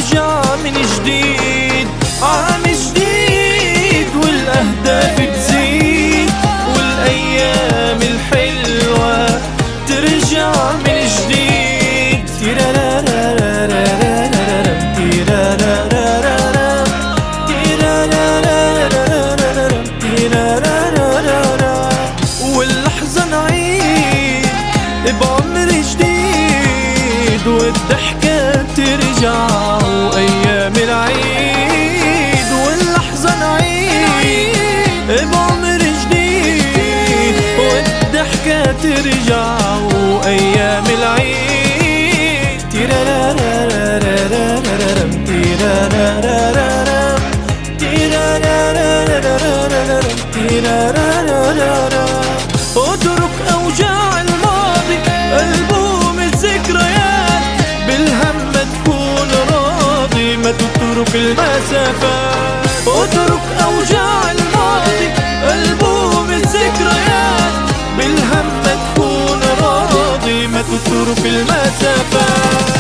ترجع من جديد، عام جديد والأهداف تزيد، والأيام الحلوة ترجع من جديد. واللحظة نعيد بعمر جديد، والضحكة ترجع وأيام العيد. واللحظة نعيد بعمر جديد، والضحكة ترجع وأيام العيد. اترك أوجاع الماضي، ألبوم الذكريات، بالهم ما تكون راضي، ما تترك المسافات. اترك أوجاع الماضي، ألبوم الذكريات، بالهم ما تكون راضي، ما تترك المسافات.